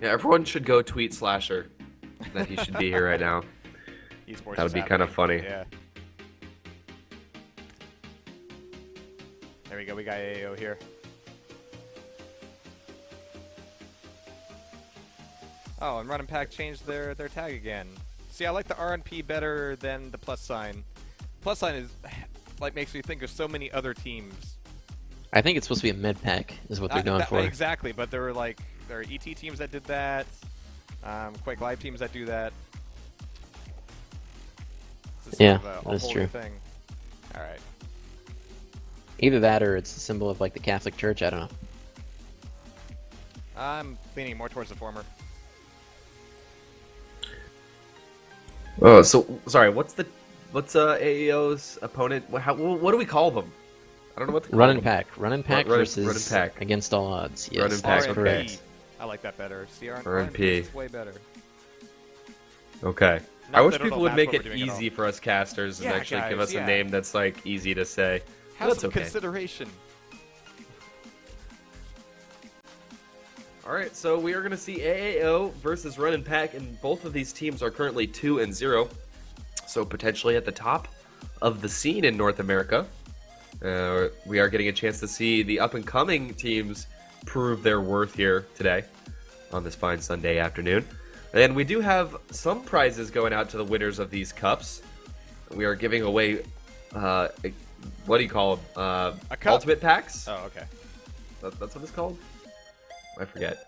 Yeah, everyone should go tweet Slasher that he should be here right now. Esports That would is be kind of happening. funny. Yeah. There we go. We got AAO here. Oh, and Run and Pack changed their tag again. See, I like the RNP better than the plus sign. Plus sign is like makes me think of so many other teams. I think it's supposed to be a mid pack, is what they're going for. Exactly, but there are ET teams that did that, Quake Live teams that do that. Yeah, a that's whole true. new thing. All right. Either that or it's a symbol of like the Catholic Church. I don't know. I'm leaning more towards the former. Oh, so sorry. What's AAO's opponent? What do we call them? I don't know what to call Run them. and pack. Run and pack Run versus and pack. against all odds. Yes, Run and pack, that's okay. correct. I like that better. See, RNP. is way better. Okay. Not I wish that it'll people would match make what it we're doing at all. easy for us casters and Yeah, actually give guys, us yeah. a name that's like easy to say. Have That's some okay. consideration. All right, so we are going to see AAO versus Run and Pack, and both of these teams are currently 2-0, so potentially at the top of the scene in North America. We are getting a chance to see the up-and-coming teams prove their worth here today on this fine Sunday afternoon. And we do have some prizes going out to the winners of these cups. We are giving away, what do you call them? A cup. Ultimate packs? Oh, okay. That's what it's called? I forget.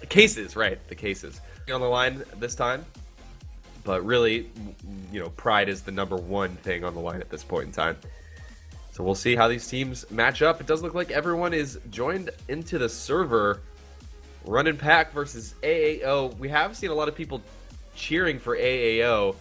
Cases, right? The cases on the line this time, but really, pride is the #1 thing on the line at this point in time. So we'll see how these teams match up. It does look like everyone is joined into the server. Run and Pack versus AAO. We have seen a lot of people cheering for AAO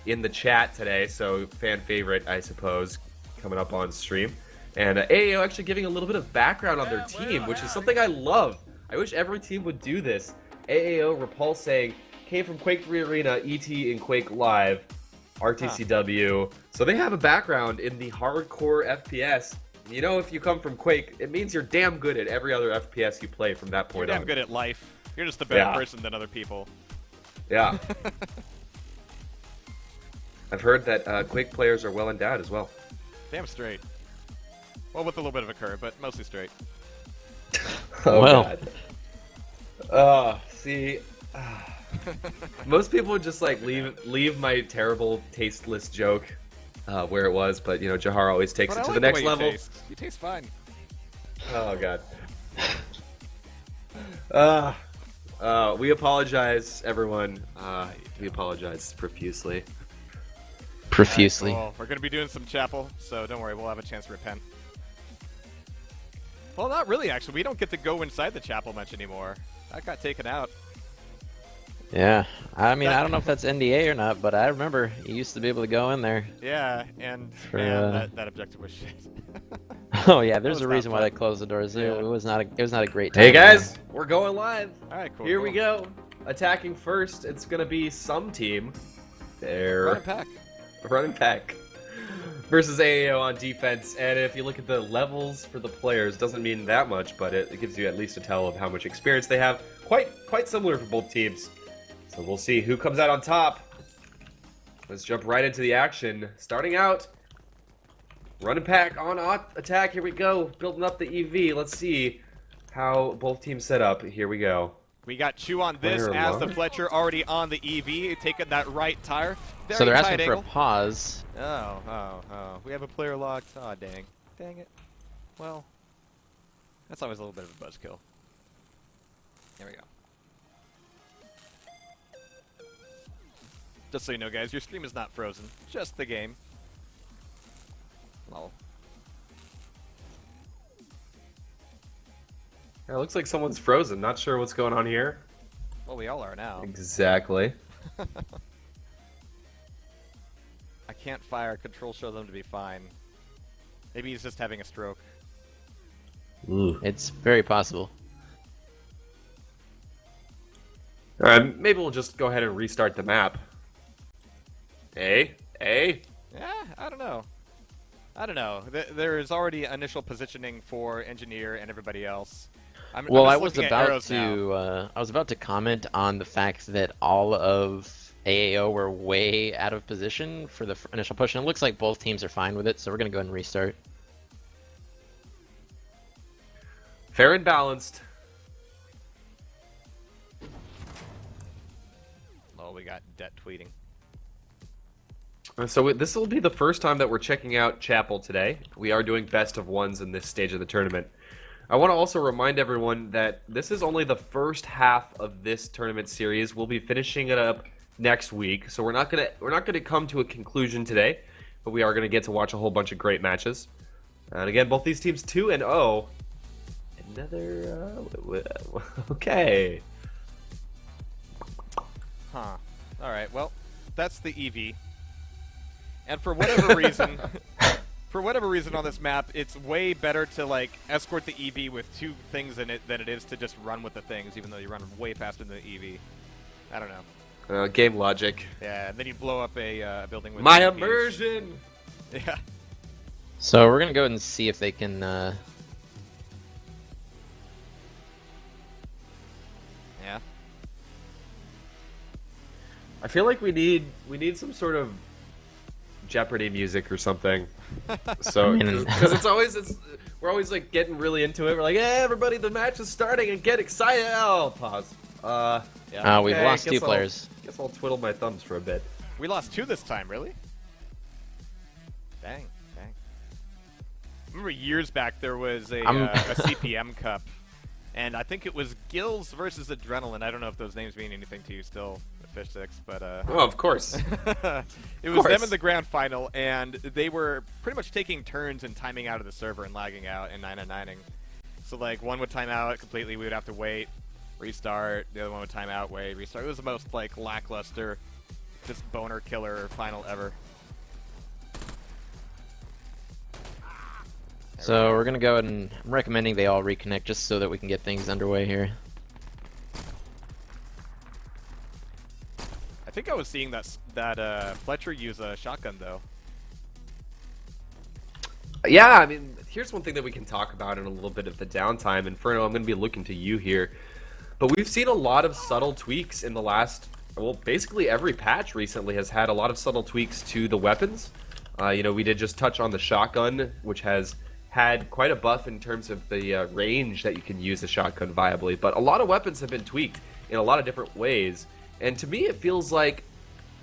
in the chat today, so fan favorite, I suppose, coming up on stream. And AAO actually giving a little bit of background on their team, which is something I love. I wish every team would do this. AAO Repulse saying, came from Quake 3 Arena, ET, and Quake Live, RTCW. So they have a background in the hardcore FPS. You know, if you come from Quake, it means you're damn good at every other FPS you play from that point You're on. damn good at life. You're just a better Yeah. person than other people. Yeah. I've heard that Quake players are well endowed as well. Damn straight. Well, with a little bit of a curve, but mostly straight. Oh, Well. God. See, most people would just like leave my terrible, tasteless joke where it was, but Jahar always takes But it I to like the the next way you level. taste. You taste fine. Oh God. We apologize, everyone. We apologize profusely. Profusely. Alright, cool. We're going to be doing some chapel, so don't worry, we'll have a chance to repent. Well, not really, actually. We don't get to go inside the chapel much anymore. That got taken out. Yeah. I mean, I don't know if that's NDA or not, but I remember you used to be able to go in there. Yeah, and For, man, that objective was shit. Oh yeah, there's was a not reason why fun. they closed the doors. Yeah. It was not a great time. Hey guys, we're going live. All right, cool. Here cool. we go. Attacking first, it's gonna be some team. There. Run and pack. Run and Pack versus AAO on defense. And if you look at the levels for the players, doesn't mean that much, but it gives you at least a tell of how much experience they have. Quite similar for both teams. So we'll see who comes out on top. Let's jump right into the action. Starting out, Run and Pack on attack. Here we go, building up the EV. Let's see how both teams set up. Here we go. We got Chew on this Player as the lock. Fletcher already on the EV, taking that right tire. Very So they're tight asking for a angle. pause. Oh. We have a player locked. Oh, dang. Dang it. Well, that's always a little bit of a buzzkill. There we go. Just so you know, guys, your stream is not frozen. Just the game. Lol. Yeah, it looks like someone's frozen. Not sure what's going on here. Well, we all are now. Exactly. I can't fire. Control show them to be fine. Maybe he's just having a stroke. Ooh. It's very possible. Maybe we'll just go ahead and restart the map. Hey? Yeah, I don't know. There is already initial positioning for engineer and everybody else. Well, just I was looking at about arrows now. to comment on the fact that all of AAO were way out of position for the initial push, and it looks like both teams are fine with it, so we're gonna go ahead and restart. Fair and balanced. Oh, we got debt tweeting. So this will be the first time that we're checking out Chapel today. We are doing best of ones in this stage of the tournament. I want to also remind everyone that this is only the first half of this tournament series. We'll be finishing it up next week, so we're not gonna come to a conclusion today, but we are gonna get to watch a whole bunch of great matches. And again, both these teams 2-0. Another okay. Huh. All right. Well, that's the EV. And for whatever reason, on this map, it's way better to like escort the EV with 2 things in it than it is to just run with the things, even though you run way faster than the EV. I don't know. Game logic. Yeah, and then you blow up a building with My EVs. immersion. Yeah. So we're gonna go ahead and see if they can. Yeah. I feel like we need some sort of Jeopardy music or something. So because we're always like getting really into it. We're like, hey, everybody, the match is starting and get excited. Oh, pause. Yeah. We've lost 2 players. Guess I'll twiddle my thumbs for a bit. We lost 2 this time, really? Dang. Remember years back there was a CPM Cup, and I think it was Gills versus Adrenaline. I don't know if those names mean anything to you still, Fish 6, but oh, of course. It was them in the grand final, and they were pretty much taking turns and timing out of the server and lagging out and 9-9ing. So like one would time out completely, we would have to wait, restart. The other one would time out, wait, restart. It was the most like lackluster, just boner killer final ever. So we're gonna go ahead and I'm recommending they all reconnect just so that we can get things underway here. I think I was seeing that Fletcher use a shotgun though. Yeah, I mean, here's one thing that we can talk about in a little bit of the downtime. Inferno, I'm going to be looking to you here. But we've seen a lot of subtle tweaks in the last, well, basically every patch recently has had a lot of subtle tweaks to the weapons. You know, we did just touch on the shotgun, which has had quite a buff in terms of the range that you can use a shotgun viably. But a lot of weapons have been tweaked in a lot of different ways. And to me, it feels like,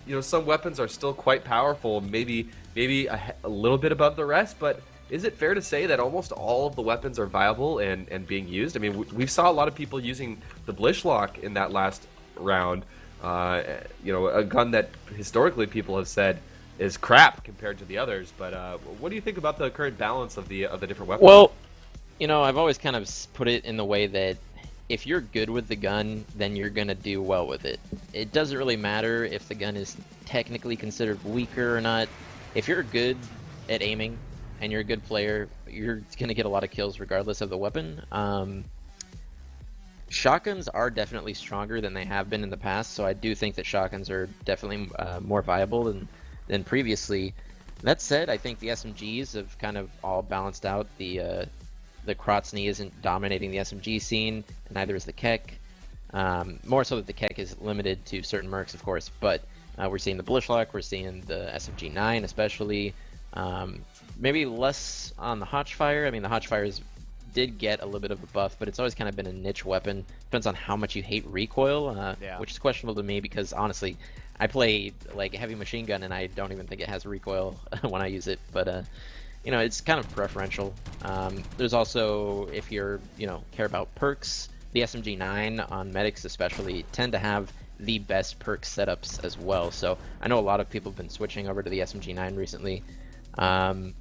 you know, some weapons are still quite powerful, maybe a little bit above the rest, but is it fair to say that almost all of the weapons are viable and being used? I mean, we saw a lot of people using the Blishlock in that last round, you know, a gun that historically people have said is crap compared to the others, but what do you think about the current balance of the different weapons? Well, you know, I've always kind of put it in the way that if you're good with the gun, then you're going to do well with it. It doesn't really matter if the gun is technically considered weaker or not. If you're good at aiming and you're a good player, you're going to get a lot of kills regardless of the weapon. Shotguns are definitely stronger than they have been in the past, so I do think that shotguns are definitely more viable than previously. That said, I think the SMGs have kind of all balanced out. The Krotzny isn't dominating the SMG scene, and neither is the Keck. More so that the Keck is limited to certain mercs, of course, but we're seeing the Blishlock, we're seeing the SMG9 especially. Maybe less on the Hotchfire. I mean, the Hotchfires did get a little bit of a buff, but it's always kind of been a niche weapon. Depends on how much you hate recoil, which is questionable to me because, honestly, I play like heavy machine gun, and I don't even think it has recoil when I use it, but you know, it's kind of preferential. There's also, if you're, you know, care about perks, the SMG9 on medics especially tend to have the best perk setups as well. So I know a lot of people have been switching over to the SMG9 recently. I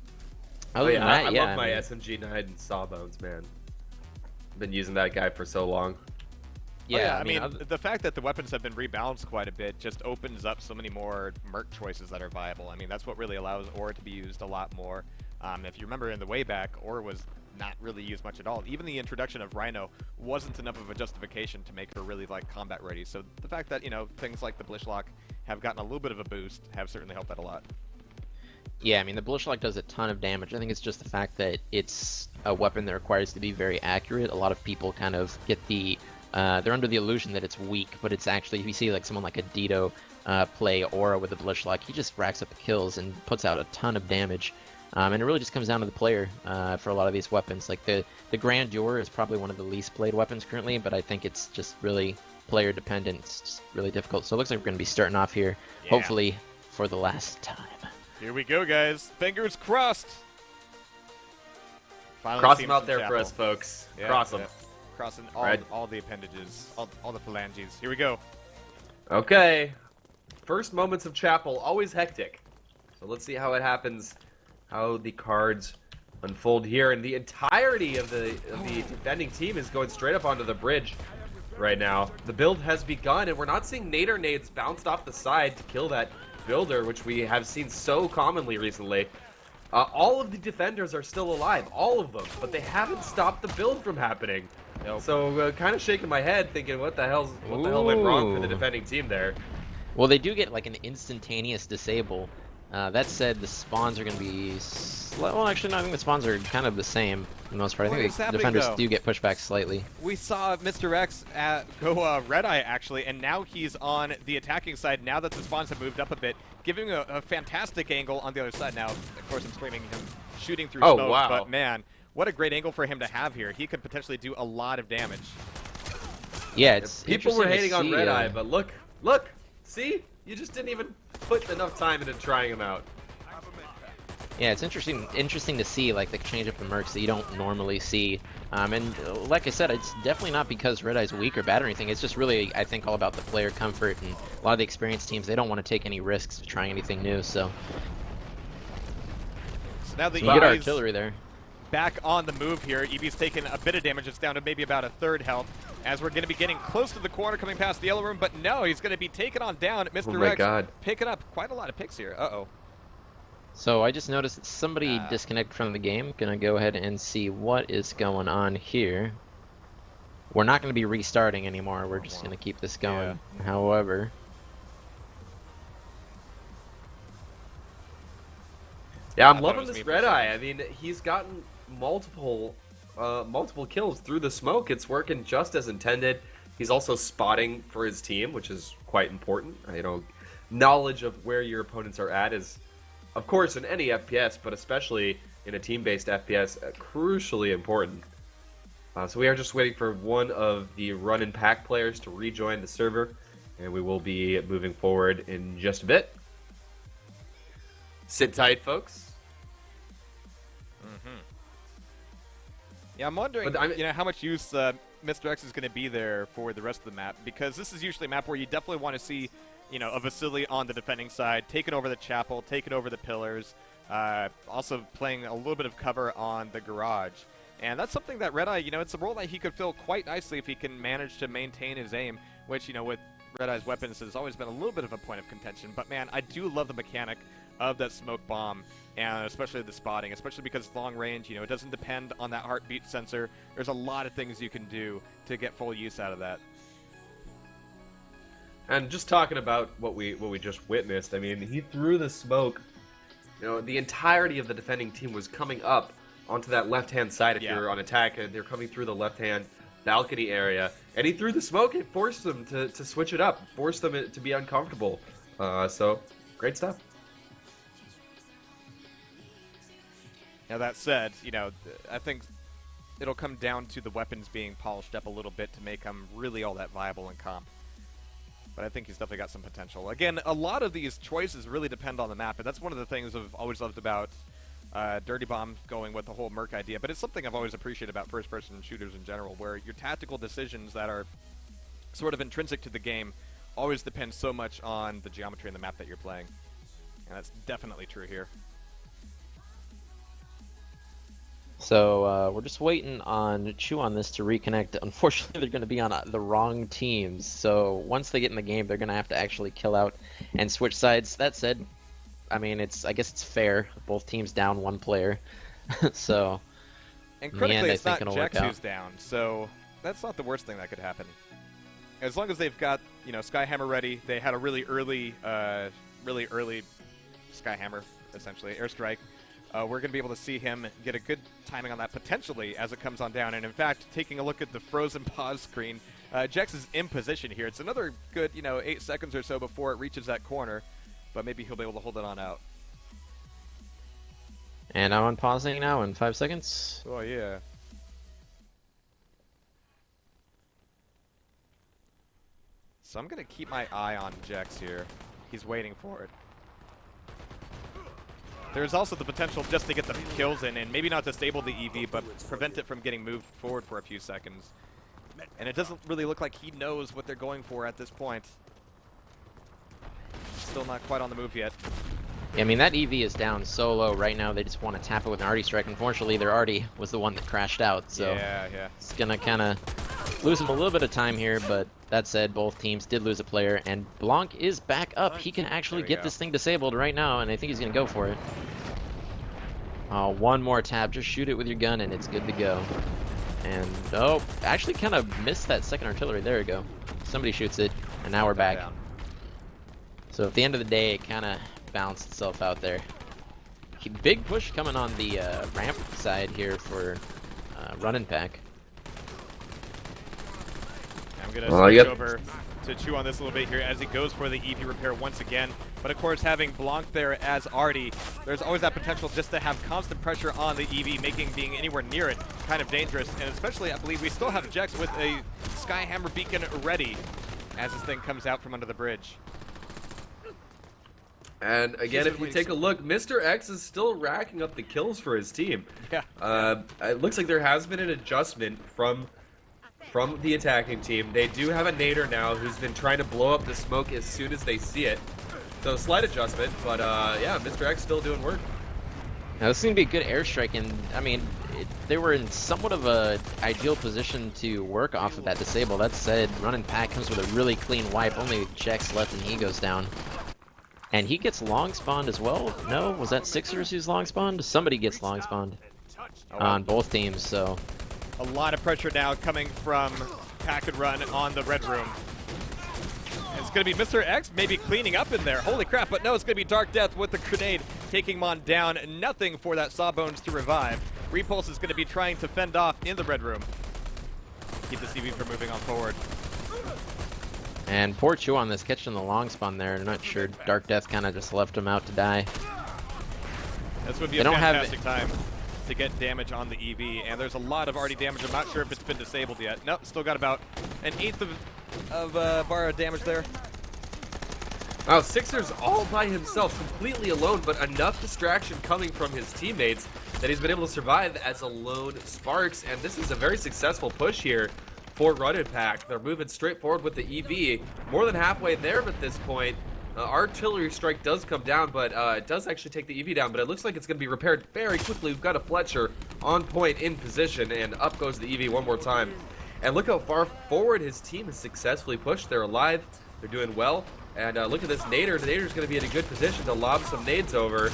love my SMG9 and Sawbones, man. Been using that guy for so long. Yeah, I mean, the fact that the weapons have been rebalanced quite a bit just opens up so many more merc choices that are viable. I mean, that's what really allows Aura to be used a lot more. If you remember in the way back, Aura was not really used much at all. Even the introduction of Rhino wasn't enough of a justification to make her really like combat ready. So the fact that, you know, things like the Blishlock have gotten a little bit of a boost have certainly helped that a lot. Yeah, I mean, the Bullshot does a ton of damage. I think it's just the fact that it's a weapon that requires to be very accurate. A lot of people kind of get the, they're under the illusion that it's weak, but it's actually, if you see like someone like a Dito play Aura with the Bullshot, he just racks up the kills and puts out a ton of damage. And it really just comes down to the player for a lot of these weapons. Like the Grandeur is probably one of the least played weapons currently, but I think it's just really player dependent. It's just really difficult. So it looks like we're going to be starting off here, hopefully for the last time. Here we go, guys. Fingers crossed. Finally Cross them out there for us, folks. Yeah, Cross them. Yeah. Crossing all the appendages, all the phalanges. Here we go. Okay. First moments of Chapel, always hectic. So let's see how it happens, how the cards unfold here. And the entirety of the defending team is going straight up onto the bridge right now. The build has begun, and we're not seeing nader nades bounced off the side to kill that builder, which we have seen so commonly recently. All of the defenders are still alive, all of them, but they haven't stopped the build from happening. Nope. So kind of shaking my head, thinking, what the hell went wrong for the defending team there? Well, they do get like an instantaneous disable. That said, the spawns are going to be... Well, actually, no, I think the spawns are kind of the same for the most part. I think the defenders do get pushed back slightly. We saw Mr. X go Red-Eye, actually, and now he's on the attacking side now that the spawns have moved up a bit, giving a fantastic angle on the other side. Now, of course, I'm screaming him shooting through smoke, wow. But man, what a great angle for him to have here. He could potentially do a lot of damage. Yeah, it's people were hating on Red-Eye, but look, see? You just didn't even put enough time into trying him out. Yeah, it's interesting to see like the change up in mercs that you don't normally see. And like I said, it's definitely not because Red-Eye's weak or bad or anything. It's just really, I think, all about the player comfort, and a lot of the experienced teams, they don't want to take any risks trying anything new. So now the you get artillery there. Back on the move here. Eevee's taking a bit of damage. It's down to maybe about a third health, as we're going to be getting close to the corner coming past the yellow room, but no, he's going to be taken on down. Mr. Rex picking up quite a lot of picks here. Uh-oh. So I just noticed that somebody disconnected from the game. Gonna go ahead and see what is going on here. We're not going to be restarting anymore. We're just going to keep this going. Yeah. However... Yeah, I'm loving this Red-Eye. I mean, he's gotten multiple kills through the smoke. It's working just as intended. He's also spotting for his team, which is quite important. You know, knowledge of where your opponents are at is, of course, in any FPS, but especially in a team-based FPS, crucially important. So we are just waiting for one of the run and pack players to rejoin the server, and we will be moving forward in just a bit. Sit tight, folks. Yeah, I'm wondering, how much use Mr. X is going to be there for the rest of the map, because this is usually a map where you definitely want to see, a Vasily on the defending side, taking over the chapel, taking over the pillars, also playing a little bit of cover on the garage. And that's something that Red-Eye, it's a role that he could fill quite nicely if he can manage to maintain his aim, which, with Red-Eye's weapons has always been a little bit of a point of contention. But, man, I do love the mechanic of that smoke bomb, and especially the spotting, especially because it's long range. It doesn't depend on that heartbeat sensor. There's a lot of things you can do to get full use out of that. And just talking about what we just witnessed, I mean, he threw the smoke. The entirety of the defending team was coming up onto that left-hand side. If you're on attack, they're coming through the left-hand balcony area, and he threw the smoke. It forced them to switch it up, forced them to be uncomfortable. So, great stuff. Now that said, I think it'll come down to the weapons being polished up a little bit to make them really all that viable in comp. But I think he's definitely got some potential. Again, a lot of these choices really depend on the map, and that's one of the things I've always loved about Dirty Bomb going with the whole Merc idea. But it's something I've always appreciated about first-person shooters in general, where your tactical decisions that are sort of intrinsic to the game always depend so much on the geometry in the map that you're playing. And that's definitely true here. So we're just waiting on Chew on this to reconnect. Unfortunately, they're going to be on the wrong teams. So once they get in the game, they're going to have to actually kill out and switch sides. That said, I mean, I guess it's fair. Both teams down one player. So and critically, it's not Jax who's down. So that's not the worst thing that could happen. As long as they've got Skyhammer ready. They had a really early Skyhammer essentially, airstrike. We're going to be able to see him get a good timing on that potentially as it comes on down. And in fact, taking a look at the frozen pause screen, Jex is in position here. It's another good, 8 seconds or so before it reaches that corner, but maybe he'll be able to hold it on out. And I'm unpausing now in 5 seconds. Oh, yeah. So I'm going to keep my eye on Jex here. He's waiting for it. There's also the potential just to get the kills in and maybe not disable the EV, but prevent it from getting moved forward for a few seconds. And it doesn't really look like he knows what they're going for at this point. Still not quite on the move yet. Yeah, I mean, that EV is down so low right now, they just want to tap it with an arty strike. Unfortunately, their arty was the one that crashed out, so yeah. It's going to kind of lose him a little bit of time here, but that said, both teams did lose a player, and Blanc is back up. He can actually get this thing disabled right now, and I think he's going to go for it. One more tap, just shoot it with your gun, and it's good to go. And, oh, actually kind of missed that second artillery. There we go. Somebody shoots it, and now we're back. So at the end of the day, it kind of balanced itself out there. Big push coming on the ramp side here for Run and Pack. I'm going to switch over to chew on this a little bit here as he goes for the EV repair once again. But of course, having Blanc there as arty, there's always that potential just to have constant pressure on the EV, making being anywhere near it kind of dangerous. And especially, I believe we still have Jex with a Skyhammer beacon ready as this thing comes out from under the bridge. And again, if you take a look, Mr. X is still racking up the kills for his team. Yeah. It looks like there has been an adjustment from the attacking team. They do have a nader now who's been trying to blow up the smoke as soon as they see it. So a slight adjustment, but yeah, Mr. X still doing work. Now this is going to be a good airstrike, and I mean, they were in somewhat of a ideal position to work off of that disable. That said, Run and Pack comes with a really clean wipe, only Jex left and he goes down. And he gets long spawned as well. No, was that Sixers who's long spawned? Somebody gets long spawned on both teams, so. A lot of pressure now coming from Pack and Run on the red room. It's going to be Mr. X maybe cleaning up in there. Holy crap, but no, it's going to be Dark Death with the grenade taking him on down. Nothing for that Sawbones to revive. Repulse is going to be trying to fend off in the red room. Keep the CV from moving on forward. And poor Chew on this, catching the long spawn there. I'm not sure. Dark Death kind of just left him out to die. This would be a fantastic time to get damage on the EV, and there's a lot of already damage. I'm not sure if it's been disabled yet. Nope, still got about an eighth of bar of damage there. Wow, Sixers all by himself, completely alone, but enough distraction coming from his teammates that he's been able to survive as a lone Sparks, and this is a very successful push here for Run and Pack. They're moving straight forward with the EV, more than halfway there at this point. Artillery strike does come down, but it does actually take the EV down, but it looks like it's going to be repaired very quickly. We've got a Fletcher on point in position, and up goes the EV one more time. And look how far forward his team has successfully pushed. They're alive. They're doing well. And look at this nader. The nader's going to be in a good position to lob some nades over.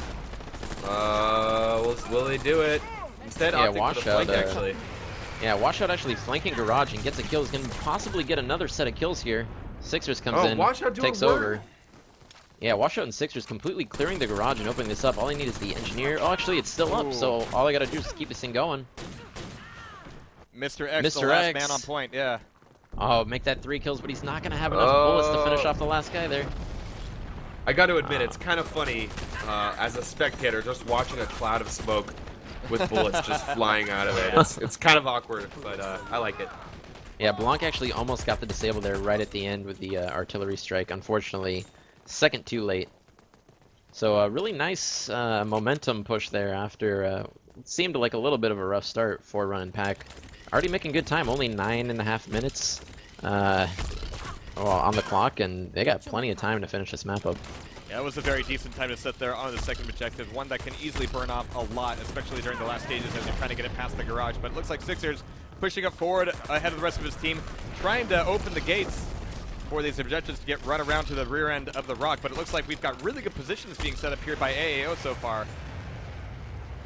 Will they do it? Instead, opting for the flank, actually. Yeah, Washout actually flanking Garage and gets a kill. He's going to possibly get another set of kills here. Sixers comes in, takes over. Yeah, Washout and Sixers completely clearing the Garage and opening this up. All they need is the Engineer. Oh, actually, it's still up, so all I got to do is keep this thing going. Mr. X, the last man on point, yeah. Oh, make that 3 kills, but he's not going to have enough bullets to finish off the last guy there. I got to admit, it's kind of funny as a spectator just watching a cloud of smoke with bullets just flying out of it. It's kind of awkward, but I like it. Yeah, Blanc actually almost got the disable there right at the end with the artillery strike. Unfortunately, second too late. So a really nice momentum push there after it seemed like a little bit of a rough start for Run and Pack. Already making good time, only 9.5 minutes on the clock, and they got plenty of time to finish this map up. Yeah, it was a very decent time to sit there on the second objective, one that can easily burn off a lot, especially during the last stages as they're trying to get it past the Garage. But it looks like Sixers pushing up forward ahead of the rest of his team, trying to open the gates for these objectives to get run around to the rear end of the rock. But it looks like we've got really good positions being set up here by AAO so far.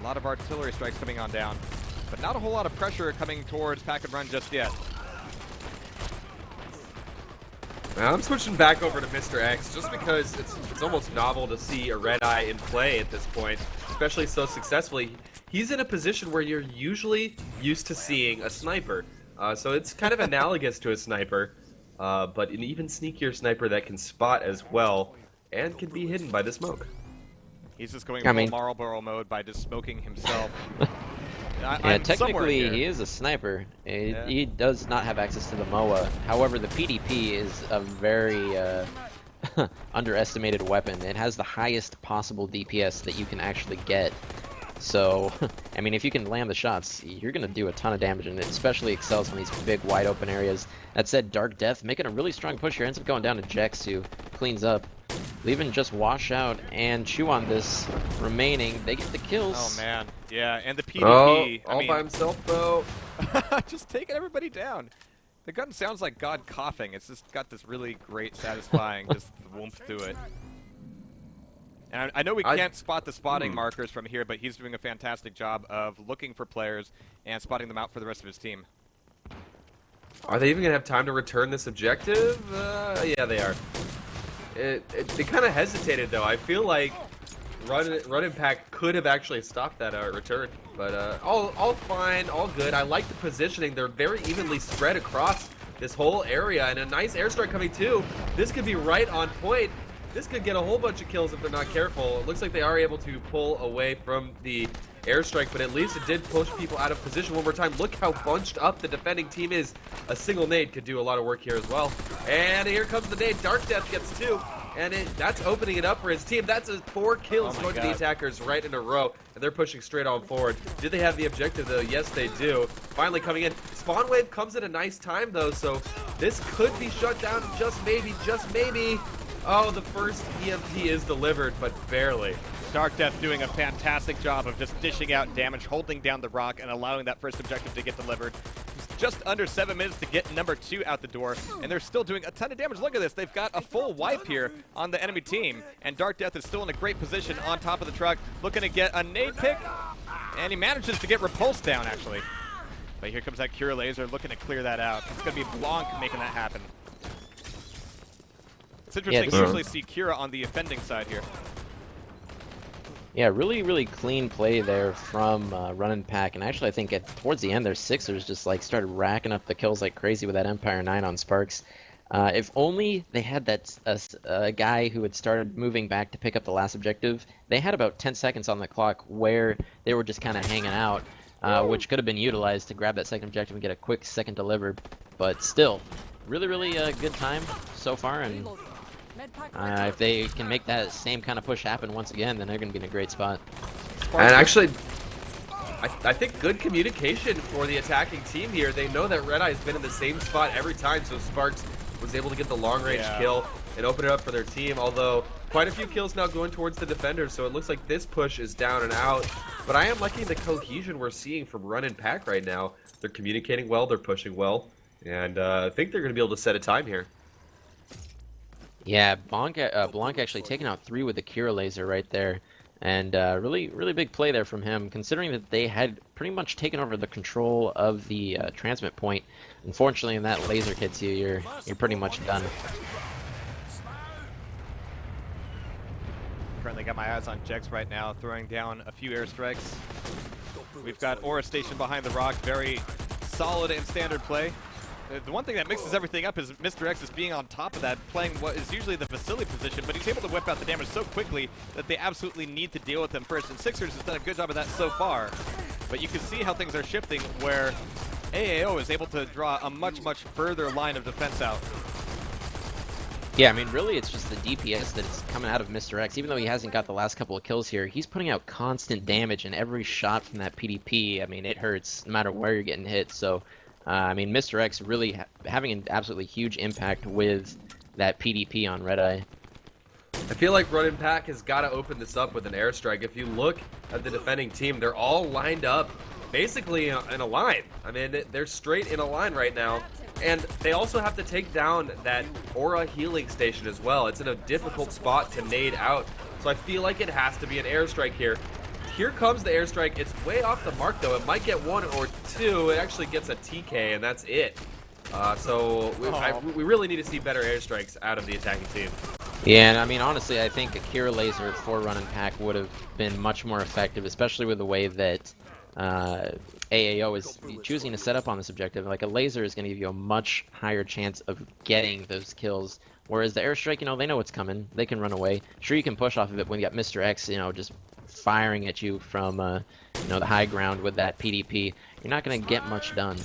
A lot of artillery strikes coming on down, but not a whole lot of pressure coming towards Pack and Run just yet. I'm switching back over to Mr. X just because it's almost novel to see a Red Eye in play at this point, especially so successfully. He's in a position where you're usually used to seeing a sniper, so it's kind of analogous to a sniper, but an even sneakier sniper that can spot as well and can be hidden by the smoke. He's just going full Marlboro mode by just smoking himself. Yeah, technically he is a sniper. He does not have access to the MOA. However, the PDP is a very underestimated weapon. It has the highest possible DPS that you can actually get. So, I mean, if you can land the shots, you're going to do a ton of damage, and it especially excels in these big, wide open areas. That said, Dark Death making a really strong push here. Ends up going down to Jex, who cleans up. Leaving just Wash out and Chew on this remaining. They get the kills. Oh, man. Yeah, and the PDP. All by himself, though. Just taking everybody down. The gun sounds like God coughing. It's just got this really great, satisfying just woomph to it. And I know we can't spot the spotting markers from here, but he's doing a fantastic job of looking for players and spotting them out for the rest of his team. Are they even going to have time to return this objective? Yeah, they are. They kind of hesitated, though. I feel like Run Impact could have actually stopped that return. But all fine, all good. I like the positioning. They're very evenly spread across this whole area. And a nice airstrike coming, too. This could be right on point. This could get a whole bunch of kills if they're not careful. It looks like they are able to pull away from the airstrike, but at least it did push people out of position one more time. Look how bunched up the defending team is. A single nade could do a lot of work here as well. And here comes the nade. Dark Death gets 2, and that's opening it up for his team. That's 4 kills going to the attackers right in a row, and they're pushing straight on forward. Did they have the objective, though? Yes, they do. Finally coming in. Spawn Wave comes at a nice time, though, so this could be shut down just maybe, just maybe. Oh, the first EMP is delivered, but barely. Dark Death doing a fantastic job of just dishing out damage, holding down the rock, and allowing that first objective to get delivered. It's just under 7 minutes to get number 2 out the door, and they're still doing a ton of damage. Look at this. They've got a full wipe here on the enemy team, and Dark Death is still in a great position on top of the truck, looking to get a nade pick, and he manages to get Repulse down, actually. But here comes that Cure Laser looking to clear that out. It's going to be Blanc making that happen. It's interesting to usually see Kira on the offending side here. Yeah, really, really clean play there from Run and Pack. And actually, I think towards the end, their Sixers just like started racking up the kills like crazy with that Empire 9 on Sparks. If only they had that guy who had started moving back to pick up the last objective. They had about 10 seconds on the clock where they were just kind of hanging out, which could have been utilized to grab that second objective and get a quick second delivered. But still, really, really good time so far. And if they can make that same kind of push happen once again, then they're going to be in a great spot. And actually, I think good communication for the attacking team here. They know that Red Eye's been in the same spot every time, so Sparks was able to get the long-range kill and open it up for their team, although quite a few kills now going towards the defenders, so it looks like this push is down and out. But I am liking the cohesion we're seeing from Run and Pack right now. They're communicating well, they're pushing well, and I think they're going to be able to set a time here. Yeah, Blanc actually taking out 3 with the Cure Laser right there. And really, really big play there from him, considering that they had pretty much taken over the control of the transmit point. Unfortunately, when that laser hits you, you're pretty much done. Currently got my eyes on Jex right now, throwing down a few airstrikes. We've got Aura Station behind the rock, very solid and standard play. The one thing that mixes everything up is Mr. X is being on top of that, playing what is usually the facility position, but he's able to whip out the damage so quickly that they absolutely need to deal with him first. And Sixers has done a good job of that so far. But you can see how things are shifting, where AAO is able to draw a much, much further line of defense out. Yeah, I mean, really, it's just the DPS that's coming out of Mr. X. Even though he hasn't got the last couple of kills here, he's putting out constant damage, and every shot from that PDP, I mean, it hurts no matter where you're getting hit. So, I mean, Mr. X really having an absolutely huge impact with that PDP on Red Eye. I feel like Run and Pack has got to open this up with an airstrike. If you look at the defending team, they're all lined up basically in a line. I mean, they're straight in a line right now. And they also have to take down that Aura healing station as well. It's in a difficult spot to nade out. So I feel like it has to be an airstrike here. Here comes the airstrike. It's way off the mark, though. It might get 1 or 2. It actually gets a TK, and that's it. So we really need to see better airstrikes out of the attacking team. Yeah, and I mean, honestly, I think a Kira laser for run and pack would have been much more effective, especially with the way that AAO is choosing to set up on this objective. Like, a laser is going to give you a much higher chance of getting those kills, whereas the airstrike, you know, they know what's coming. They can run away. Sure, you can push off of it when you got Mr. X, you know, just firing at you from, you know, the high ground with that PDP. You're not going to get much done.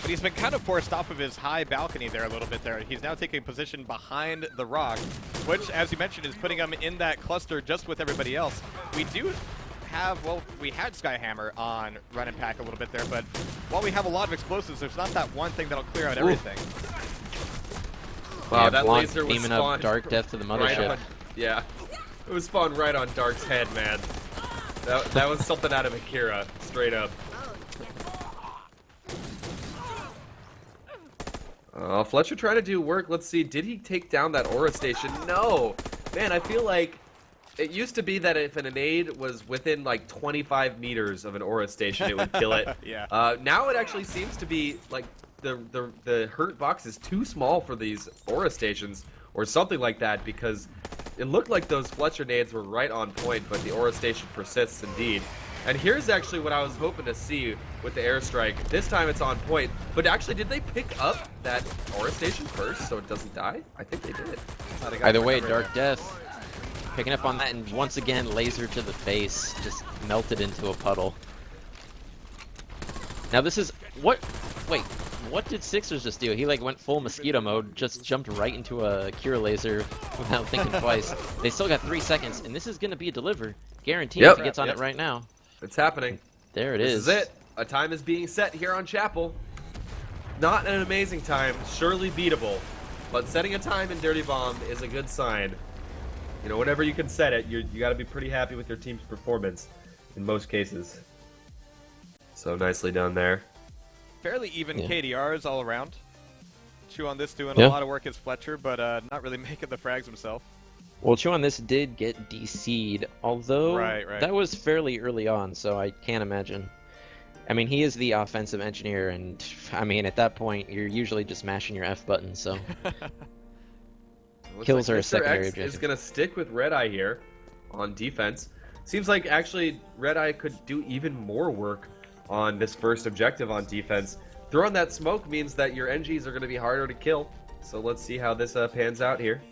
But he's been kind of forced off of his high balcony there a little bit there. He's now taking position behind the rock, which, as you mentioned, is putting him in that cluster just with everybody else. We do have, well, we had Skyhammer on run and pack a little bit there, but while we have a lot of explosives, there's not that one thing that'll clear out everything. Wow, yeah, that laser was beaming spawned up Dark Death to the mothership. Right on, yeah, it was spawned right on Dark's head, man. That was something out of Akira, straight up. Fletcher trying to do work. Let's see, did he take down that aura station? No! Man, I feel like it used to be that if an nade was within like 25 meters of an aura station, it would kill it. Yeah. Now it actually seems to be like the hurt box is too small for these aura stations or something like that, because it looked like those Fletcher nades were right on point, but the aura station persists indeed. And here's actually what I was hoping to see with the airstrike. This time it's on point, but actually, did they pick up that aura station first so it doesn't die? I think they did. Either way, Dark Death picking up on that, and once again, laser to the face, just melted into a puddle. Now this is what? Wait, what did Sixers just do? He like went full mosquito mode, just jumped right into a Cure laser without thinking twice. They still got 3 seconds, and this is going to be a deliver, guaranteed. If he gets on it right now. It's happening. There it is. This is it. A time is being set here on Chapel. Not an amazing time, surely beatable, but setting a time in Dirty Bomb is a good sign. You know, whenever you can set it, you got to be pretty happy with your team's performance in most cases. So nicely done there. Fairly even KDRs all around. Chew on this doing a lot of work as Fletcher, but not really making the frags himself. Well, Chew on this did get DC'd, although that was fairly early on, so I can't imagine. I mean, he is the offensive engineer, and I mean, at that point, you're usually just mashing your F button, so. Kills are a secondary objective. Is going to stick with Red Eye here on defense. Seems like actually Red Eye could do even more work on this first objective on defense. Throwing that smoke means that your NGs are going to be harder to kill. So let's see how this pans out here.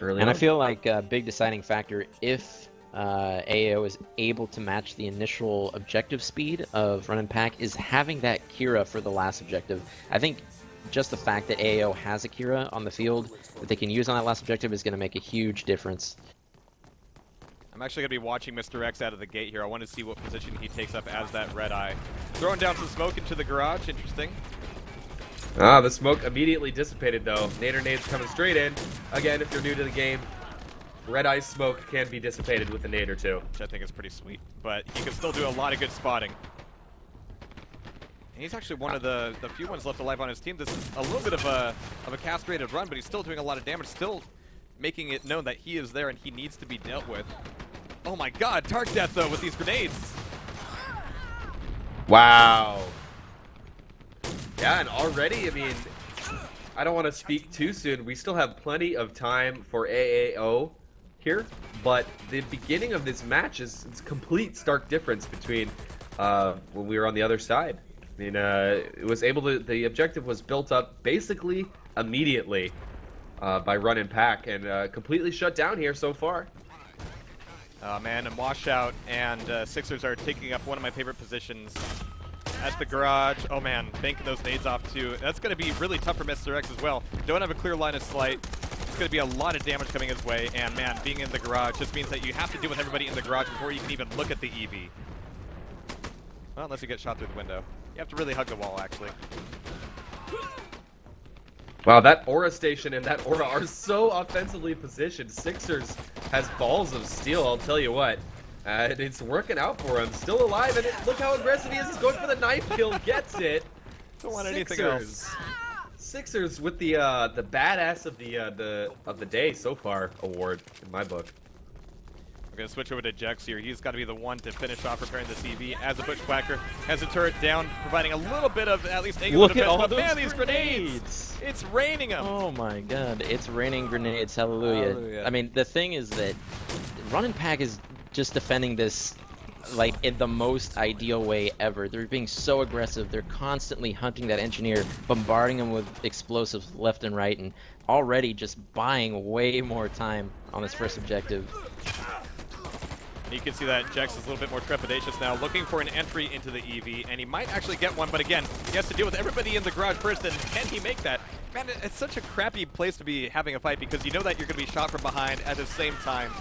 I feel like a big deciding factor, if AAO is able to match the initial objective speed of run and pack, is having that Kira for the last objective. I think just the fact that AAO has a Kira on the field that they can use on that last objective is going to make a huge difference. I'm actually going to be watching Mr. X out of the gate here. I want to see what position he takes up as that Red Eye. Throwing down some smoke into the garage. Interesting. The smoke immediately dissipated, though. Nader nades coming straight in. Again, if you're new to the game, Red Eye smoke can be dissipated with a nade or two. Which I think is pretty sweet, but he can still do a lot of good spotting. And he's actually one of the few ones left alive on his team. This is a little bit of a castrated run, but he's still doing a lot of damage, still making it known that he is there and he needs to be dealt with. Oh my god, Dark Death, though, with these grenades! Wow. Yeah, and already, I mean, I don't want to speak too soon. We still have plenty of time for AAO here, but the beginning of this match is a complete stark difference between when we were on the other side. I mean, it was able to, the objective was built up basically immediately by run and pack, and completely shut down here so far. Man, and Washout and Sixers are taking up one of my favorite positions at the garage. Oh man, banking those nades off too. That's going to be really tough for Mr. X as well. Don't have a clear line of sight. It's going to be a lot of damage coming his way, and man, being in the garage just means that you have to deal with everybody in the garage before you can even look at the EV. Well, unless you get shot through the window. You have to really hug the wall, actually. Wow, that Aura Station and that Aura are so offensively positioned. Sixers has balls of steel, I'll tell you what. It's working out for him. Still alive, and look how aggressive he is. He's going for the knife kill, gets it. Don't want anything else. Sixers with the badass of the day so far award in my book. We're going to switch over to Jex here. He's got to be the one to finish off repairing this EV as a Bushwhacker has a turret down, providing a little bit of at least angle defense. Look at all but man, those these grenades! It's raining them! Oh my god, it's raining grenades, hallelujah. I mean, the thing is that Running Pack is just defending this like in the most ideal way ever. They're being so aggressive. They're constantly hunting that engineer, bombarding him with explosives left and right, and already just buying way more time on this first objective. You can see that Jex is a little bit more trepidatious now, looking for an entry into the EV, and he might actually get one, but again, he has to deal with everybody in the garage first, and can he make that? Man, it's such a crappy place to be having a fight because you know that you're going to be shot from behind at the same time.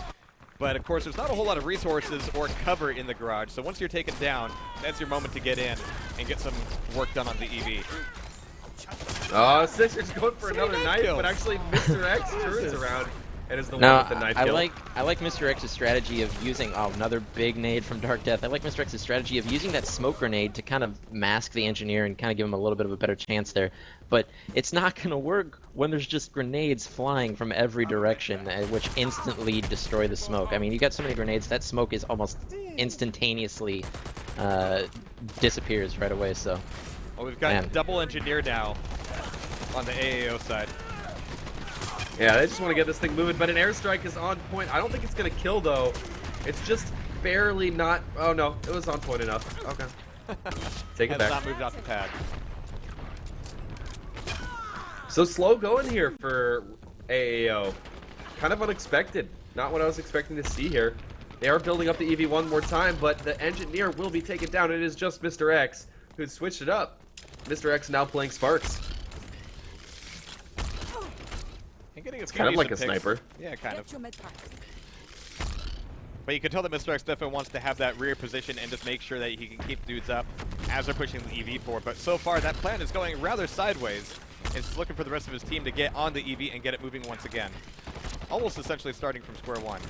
But of course, there's not a whole lot of resources or cover in the garage, so once you're taken down, that's your moment to get in and get some work done on the EV. Sixer's going for another knife, but actually Mr. X turns around and is the one with the knife kill. I like Mr. X's strategy of using another big nade from Dark Death. I like Mr. X's strategy of using that smoke grenade to kind of mask the engineer and kind of give him a little bit of a better chance there. But it's not going to work when there's just grenades flying from every direction, which instantly destroy the smoke. I mean, you got so many grenades, that smoke is almost instantaneously disappears right away. So, well, we've got double engineer now on the AAO side. Yeah, they just want to get this thing moving, but an airstrike is on point. I don't think it's going to kill, though. It's just barely not... Oh, no. It was on point enough. Okay. Take it back. Has not moved off the pad. So slow going here for AAO. Kind of unexpected. Not what I was expecting to see here. They are building up the EV one more time, but the engineer will be taken down. It is just Mr. X who switched it up. Mr. X now playing Sparks. It's kind of like a sniper. Yeah, kind of. But you can tell that Mr. X definitely wants to have that rear position and just make sure that he can keep dudes up as they're pushing the EV forward. But so far, that plan is going rather sideways. It's looking for the rest of his team to get on the EV and get it moving once again. Almost essentially starting from square one.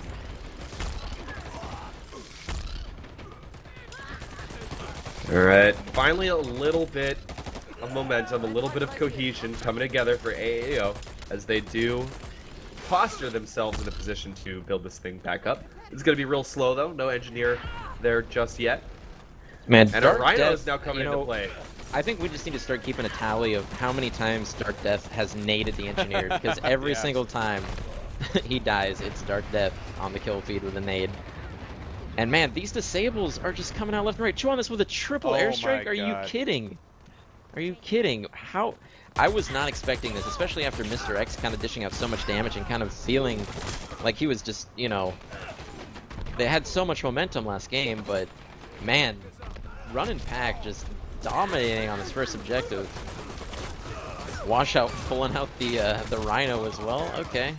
Alright, finally a little bit of momentum, a little bit of cohesion coming together for AAO as they do posture themselves in a position to build this thing back up. It's going to be real slow though, no engineer there just yet. Man, and our Rhino is now coming into play. I think we just need to start keeping a tally of how many times Dark Death has naded the engineer, because every single time he dies, it's Dark Death on the kill feed with a nade. And man, these disables are just coming out left and right. Chew on this with a triple airstrike? Are you kidding? Are you kidding? How? I was not expecting this, especially after Mr. X kind of dishing out so much damage and kind of feeling like he was just, you know, they had so much momentum last game, but man, Running Pack just dominating on this first objective. Washout pulling out the Rhino as well. Okay.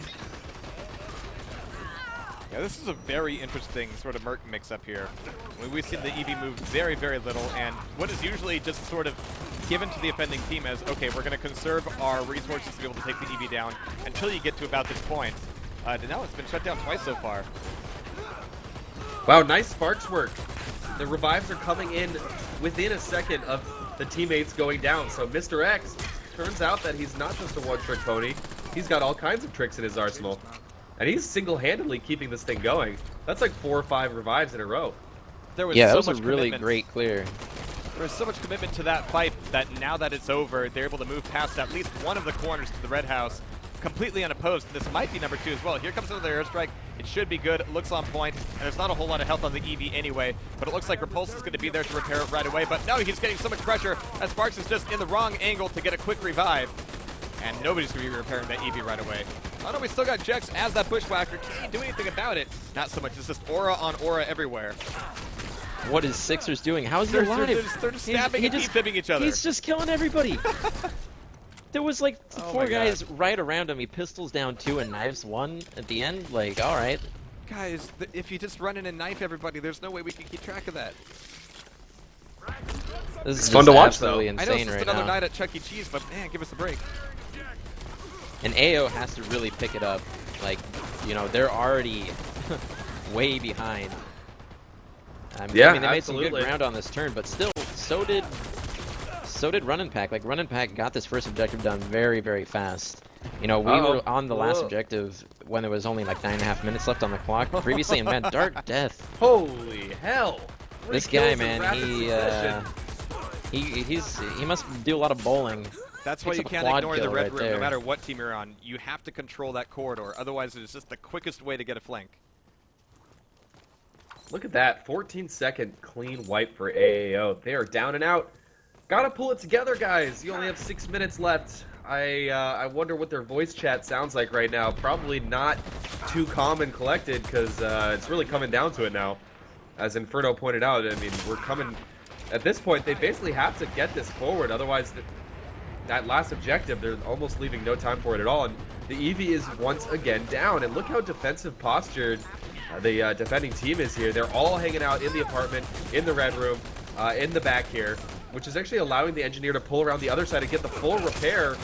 Yeah, this is a very interesting sort of Merc mix-up here. We've seen the EV move very, very little, and what is usually just sort of given to the offending team as, okay, we're going to conserve our resources to be able to take the EV down until you get to about this point. Now it's been shut down twice so far. Wow, nice Sparks work. The revives are coming in within a second of the teammates going down, so Mr. X, turns out that he's not just a one-trick pony. He's got all kinds of tricks in his arsenal. And he's single-handedly keeping this thing going. That's like 4 or 5 revives in a row. There was that so was a really great clear. There was so much commitment to that fight that now that it's over, they're able to move past at least one of the corners to the Red House completely unopposed. This might be number 2 as well. Here comes another airstrike. It should be good. It looks on point, and there's not a whole lot of health on the EV anyway, but it looks like Repulse is going to be there to repair it right away. But no, he's getting so much pressure as Sparks is just in the wrong angle to get a quick revive, and nobody's going to be repairing that EV right away. Oh no, we still got Jex as that Bushwhacker. Can't do anything about it. Not so much. It's just aura on aura everywhere. What is Sixers doing? How is he alive? They're just stabbing and defibbing each other. He's just killing everybody. There was like 4 guys right around him. He pistols down 2 and knives 1 at the end. Like, all right. Guys, if you just run in and knife everybody, there's no way we can keep track of that. This is fun to watch, though. Insane I know it's just right another now. night at Chuck E. Cheese, but man, give us a break. And AO has to really pick it up. Like, you know, they're already way behind. I mean, they made some good ground on this turn, but still, so so did Run and Pack. Like, Run and Pack got this first objective done very, very fast. You know, we were on the last objective when there was only like 9.5 minutes left on the clock previously, and man, Dark Death. Holy hell! This guy, man, he must do a lot of bowling. That's why you can't ignore the red room, no matter what team you're on. You have to control that corridor, otherwise it's just the quickest way to get a flank. Look at that, 14-second clean wipe for AAO. They are down and out. Gotta pull it together, guys. You only have 6 minutes left. I wonder what their voice chat sounds like right now. Probably not too calm and collected, because it's really coming down to it now. As Inferno pointed out, I mean, we're coming... At this point, they basically have to get this forward, otherwise that last objective, they're almost leaving no time for it at all. And the EV is once again down, and look how defensive postured the defending team is here. They're all hanging out in the apartment, in the red room, in the back here, which is actually allowing the engineer to pull around the other side and get the full repair,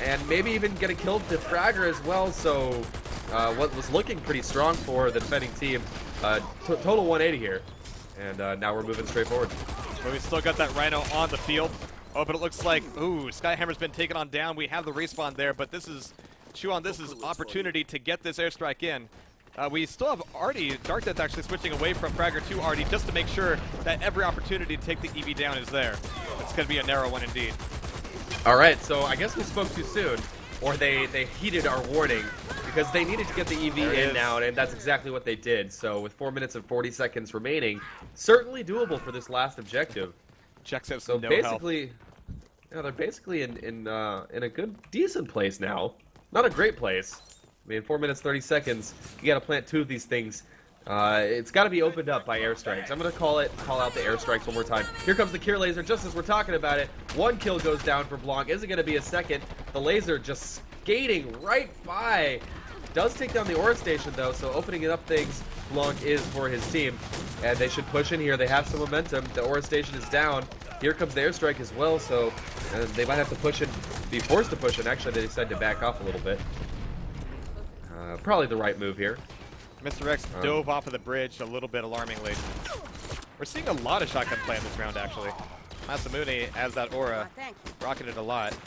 and maybe even get a kill to Fragger as well. So what was looking pretty strong for the defending team, total 180 here, and now we're moving straight forward. But we still got that Rhino on the field. Oh, but it looks like, ooh, Skyhammer's been taken on down. We have the respawn there, but this is, Chuan, this is opportunity to get this airstrike in. We still have Artie, Dark Death actually switching away from Fragger to Artie just to make sure that every opportunity to take the EV down is there. It's going to be a narrow one indeed. All right, so I guess we spoke too soon, or they heeded our warning, because they needed to get the EV in now, and that's exactly what they did. So with 4 minutes and 40 seconds remaining, certainly doable for this last objective. Jax has so no basically, health. Yeah, they're basically in a good, decent place now. Not a great place. I mean, 4 minutes 30 seconds. You got to plant 2 of these things. It's got to be opened up by airstrikes. I'm gonna call out the airstrikes one more time. Here comes the Cure Laser, just as we're talking about it. 1 kill goes down for Blanc. Isn't gonna be a second. The laser just skating right by. Does take down the Aura Station though, so opening it up things Blanc is for his team, and they should push in here. They have some momentum. The Aura Station is down. Here comes the airstrike as well, so they might have to push in, be forced to push in. Actually, they decided to back off a little bit. Probably the right move here. Mr. X dove off of the bridge a little bit alarmingly. We're seeing a lot of shotgun play in this round, actually. Masamune has that aura, rocketed a lot,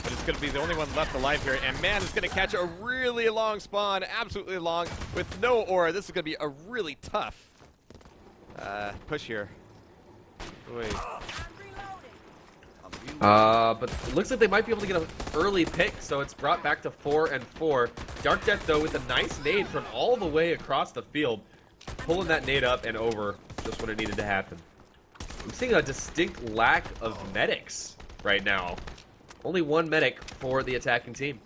but it's going to be the only one left alive here. And man, it's going to catch a really long spawn, absolutely long, with no aura. This is going to be a really tough push here. Wait. But it looks like they might be able to get an early pick, so it's brought back to 4 and 4. Dark Death, though, with a nice nade from all the way across the field, pulling that nade up and over just when it needed to happen. I'm seeing a distinct lack of medics right now. Only 1 medic for the attacking team.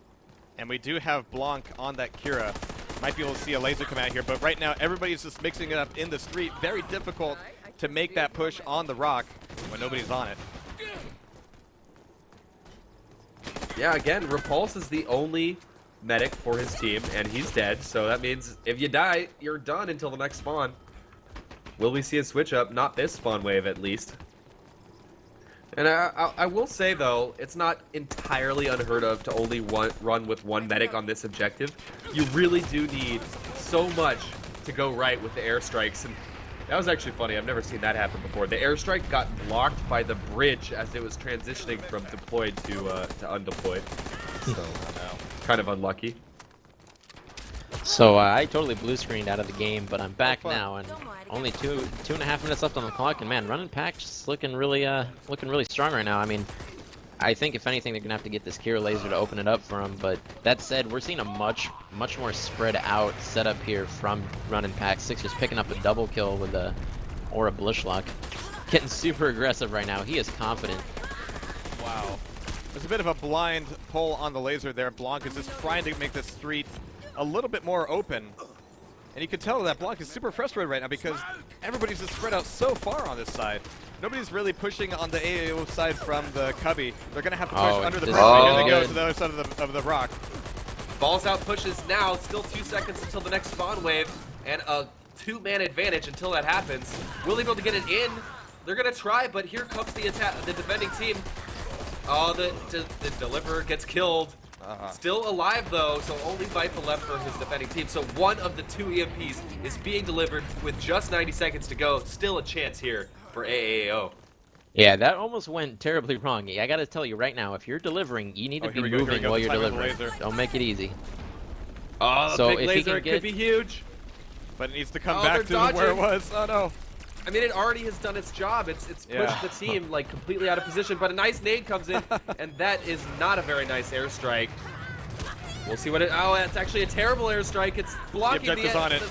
And we do have Blanc on that Kira. Might be able to see a laser come out here, but right now everybody's just mixing it up in the street. Very difficult to make that push on the rock when nobody's on it. Yeah, again, Repulse is the only medic for his team, and he's dead, so that means if you die, you're done until the next spawn. Will we see a switch up? Not this spawn wave, at least. And I will say, though, it's not entirely unheard of to only run with 1 medic on this objective. You really do need so much to go right with the airstrikes, and that was actually funny. I've never seen that happen before. The airstrike got blocked by the bridge as it was transitioning from deployed to undeployed. So, kind of unlucky. So I totally blue screened out of the game, but I'm back now, and only 2.5 minutes left on the clock. And man, Run and Pack just looking really strong right now. I mean, I think if anything, they're gonna have to get this Kira laser to open it up for them. But that said, we're seeing a much more spread out setup here from Run and Pack. Six just picking up a double kill with a Aura Bushlock, getting super aggressive right now. He is confident. Wow, there's a bit of a blind pull on the laser there. Blanc is just trying to make the street a little bit more open. And you can tell that Blanc is super frustrated right now because everybody's just spread out so far on this side. Nobody's really pushing on the AAO side from the cubby. They're going to have to push under the bridge. Here they go to the other side of the rock. Balls out pushes now. Still 2 seconds until the next spawn wave. And a 2-man advantage until that happens. Will they be able to get it in? They're going to try, but here comes the defending team. Oh, the deliverer gets killed. Still alive, though, so only Viper left for his defending team. So 1 of the 2 EMPs is being delivered with just 90 seconds to go. Still a chance here for AAO. Yeah, that almost went terribly wrong. I gotta tell you right now, if you're delivering, you need to be moving while you're delivering. Don't make it easy. Oh, so big laser, it could be huge. But it needs to come back to where it was. Oh no. I mean, it already has done its job. It's pushed the team like completely out of position, but a nice nade comes in, and that is not a very nice airstrike. We'll see what it. Oh, it's actually a terrible airstrike. It's blocking the objective's on it.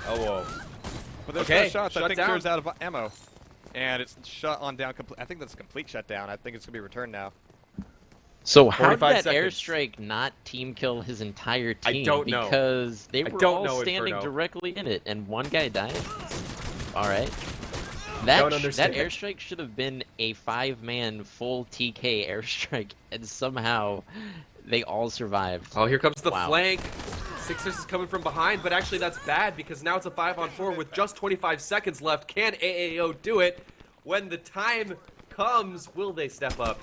Oh, whoa. But there's no shots. I think Ture's out of ammo, and it's shut on down. I think that's a complete shutdown. I think it's gonna be returned now. So how did that airstrike not team kill his entire team? I don't know. Because they were all standing directly in it, and one guy died. All right. That airstrike should have been a 5-man full TK airstrike, and somehow they all survived. Oh, here comes the flank. Sixers is coming from behind, but actually that's bad because now it's a 5-on-4 with just 25 seconds left. Can AAO do it? When the time comes, will they step up?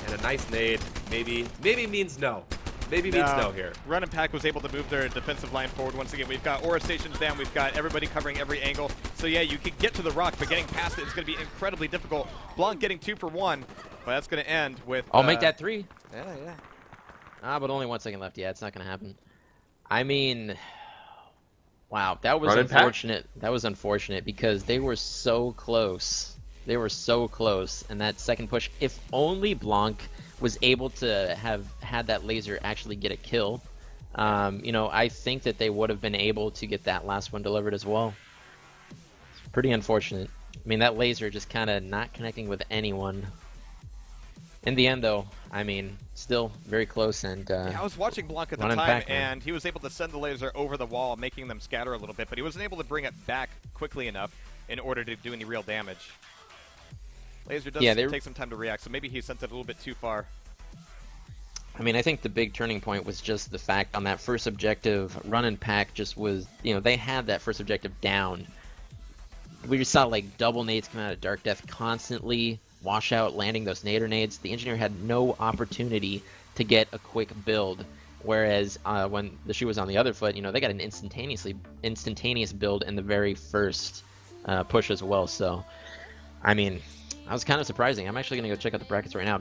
And a nice nade, maybe means no. Maybe means no here. Run and Pack was able to move their defensive line forward once again. We've got Aura stations down. We've got everybody covering every angle. So yeah, you can get to the rock, but getting past it is going to be incredibly difficult. Blanc getting 2 for 1, but that's going to end with... I'll make that 3. Yeah. But only 1 second left. Yeah, it's not going to happen. I mean, wow, that was unfortunate. That was unfortunate because they were so close. They were so close, and that second push, if only Blanc was able to have had that laser actually get a kill, you know, I think that they would have been able to get that last one delivered as well. It's pretty unfortunate. I mean, that laser just kind of not connecting with anyone. In the end, though, I mean, still very close. And yeah, I was watching Blanc at the time, and he was able to send the laser over the wall, making them scatter a little bit, but he wasn't able to bring it back quickly enough in order to do any real damage. Laser does take some time to react, so maybe he sent it a little bit too far. I mean, I think the big turning point was just the fact on that first objective, Run and Pack just was, you know, they had that first objective down. We just saw like double nades come out of Dark Death constantly, wash out, landing those nader nades. The engineer had no opportunity to get a quick build. Whereas when the shoe was on the other foot, you know, they got an instantaneous build in the very first push as well. So, I mean, that was kind of surprising. I'm actually going to go check out the brackets right now.